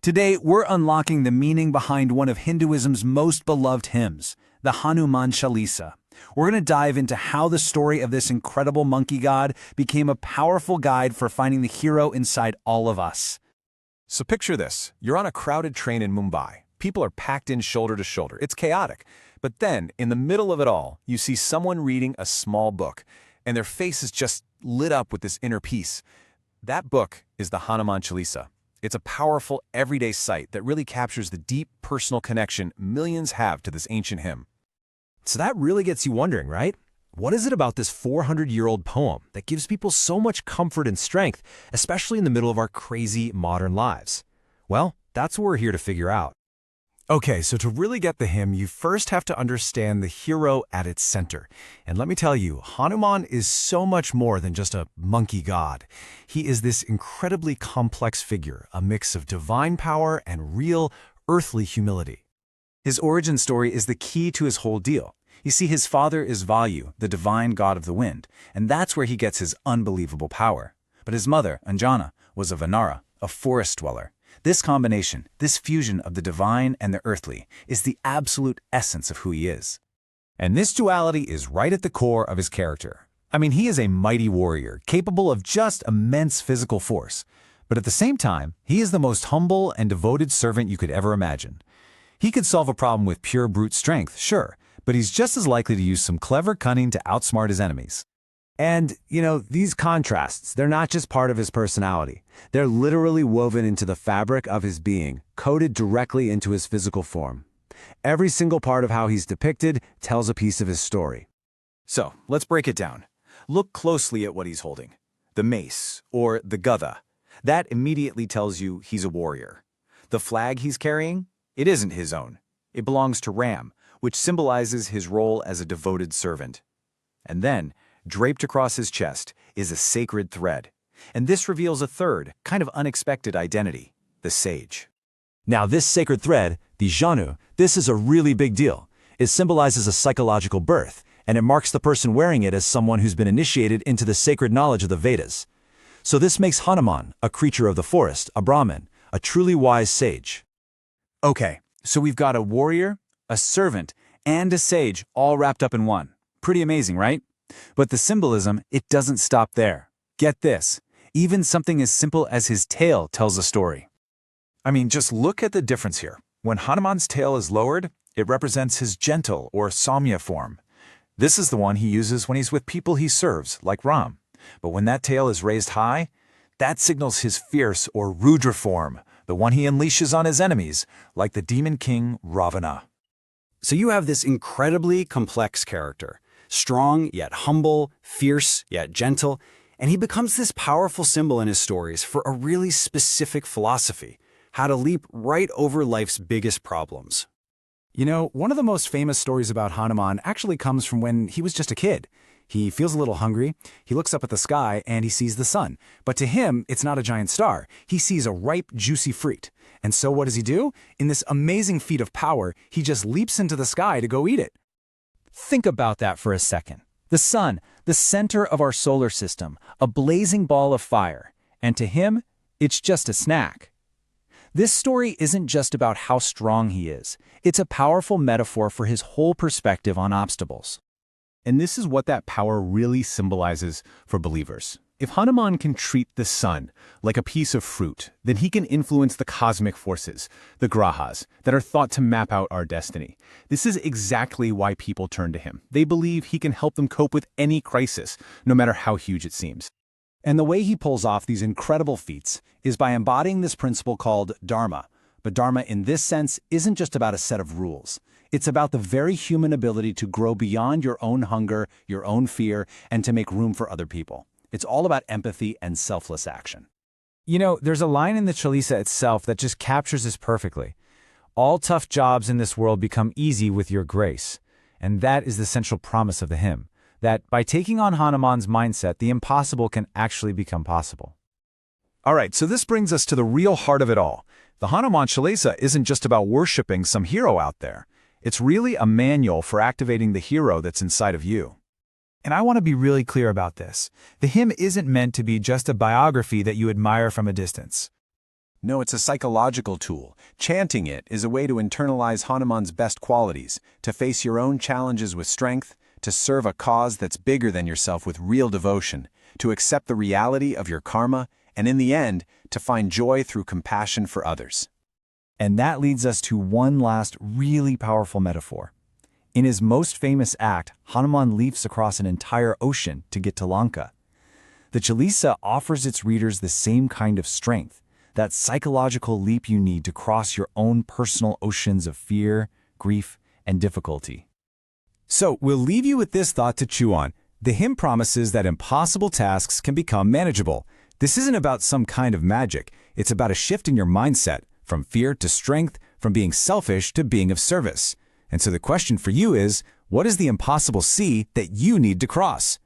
Today, we're unlocking the meaning behind one of Hinduism's most beloved hymns, the Hanuman Chalisa. We're going to dive into how the story of this incredible monkey god became a powerful guide for finding the hero inside all of us. So picture this. You're on a crowded train in Mumbai. People are packed in shoulder to shoulder. It's chaotic. But then, in the middle of it all, you see someone reading a small book, and their face is just lit up with this inner peace. That book is the Hanuman Chalisa. It's a powerful, everyday sight that really captures the deep, personal connection millions have to this ancient hymn. So that really gets you wondering, right? What is it about this 400-year-old poem that gives people so much comfort and strength, especially in the middle of our crazy modern lives? Well, that's what we're here to figure out. Okay, so to really get the hymn, you first have to understand the hero at its center. And let me tell you, Hanuman is so much more than just a monkey god. He is this incredibly complex figure, a mix of divine power and real, earthly humility. His origin story is the key to his whole deal. You see, his father is Vayu, the divine god of the wind, and that's where he gets his unbelievable power. But his mother, Anjana, was a Vanara, a forest dweller. This combination, this fusion of the divine and the earthly, is the absolute essence of who he is. And this duality is right at the core of his character. I mean, he is a mighty warrior, capable of just immense physical force. But at the same time, he is the most humble and devoted servant you could ever imagine. He could solve a problem with pure brute strength, sure, but he's just as likely to use some clever cunning to outsmart his enemies. And, these contrasts, they're not just part of his personality. They're literally woven into the fabric of his being, coded directly into his physical form. Every single part of how he's depicted tells a piece of his story. So, let's break it down. Look closely at what he's holding. The mace, or the gada. That immediately tells you he's a warrior. The flag he's carrying? It isn't his own. It belongs to Ram, which symbolizes his role as a devoted servant. And then, draped across his chest, is a sacred thread. And this reveals a third, kind of unexpected identity, the sage. Now this sacred thread, the Janu, this is a really big deal. It symbolizes a psychological birth, and it marks the person wearing it as someone who's been initiated into the sacred knowledge of the Vedas. So this makes Hanuman, a creature of the forest, a Brahmin, a truly wise sage. Okay, so we've got a warrior, a servant, and a sage all wrapped up in one. Pretty amazing, right? But the symbolism, it doesn't stop there. Get this, even something as simple as his tail tells a story. I mean, just look at the difference here. When Hanuman's tail is lowered, it represents his gentle or Samya form. This is the one he uses when he's with people he serves, like Ram. But when that tail is raised high, that signals his fierce or Rudra form, the one he unleashes on his enemies, like the demon king Ravana. So you have this incredibly complex character. Strong yet humble, fierce yet gentle, and he becomes this powerful symbol in his stories for a really specific philosophy, how to leap right over life's biggest problems. One of the most famous stories about Hanuman actually comes from when he was just a kid. He feels a little hungry, he looks up at the sky, and he sees the sun. But to him, it's not a giant star. He sees a ripe, juicy fruit. And so what does he do? In this amazing feat of power, he just leaps into the sky to go eat it. Think about that for a second. The sun, the center of our solar system, a blazing ball of fire. And to him, it's just a snack. This story isn't just about how strong he is. It's a powerful metaphor for his whole perspective on obstacles. And this is what that power really symbolizes for believers. If Hanuman can treat the sun like a piece of fruit, then he can influence the cosmic forces, the grahas, that are thought to map out our destiny. This is exactly why people turn to him. They believe he can help them cope with any crisis, no matter how huge it seems. And the way he pulls off these incredible feats is by embodying this principle called dharma. But dharma in this sense isn't just about a set of rules. It's about the very human ability to grow beyond your own hunger, your own fear, and to make room for other people. It's all about empathy and selfless action. There's a line in the Chalisa itself that just captures this perfectly. All tough jobs in this world become easy with your grace. And that is the central promise of the hymn, that by taking on Hanuman's mindset, the impossible can actually become possible. All right, so this brings us to the real heart of it all. The Hanuman Chalisa isn't just about worshiping some hero out there. It's really a manual for activating the hero that's inside of you. And I want to be really clear about this. The hymn isn't meant to be just a biography that you admire from a distance. No, it's a psychological tool. Chanting it is a way to internalize Hanuman's best qualities, to face your own challenges with strength, to serve a cause that's bigger than yourself with real devotion, to accept the reality of your karma, and in the end, to find joy through compassion for others. And that leads us to one last really powerful metaphor. In his most famous act, Hanuman leaps across an entire ocean to get to Lanka. The Chalisa offers its readers the same kind of strength, that psychological leap you need to cross your own personal oceans of fear, grief, and difficulty. So we'll leave you with this thought to chew on. The hymn promises that impossible tasks can become manageable. This isn't about some kind of magic. It's about a shift in your mindset, from fear to strength, from being selfish to being of service. And so the question for you is, what is the impossible sea that you need to cross?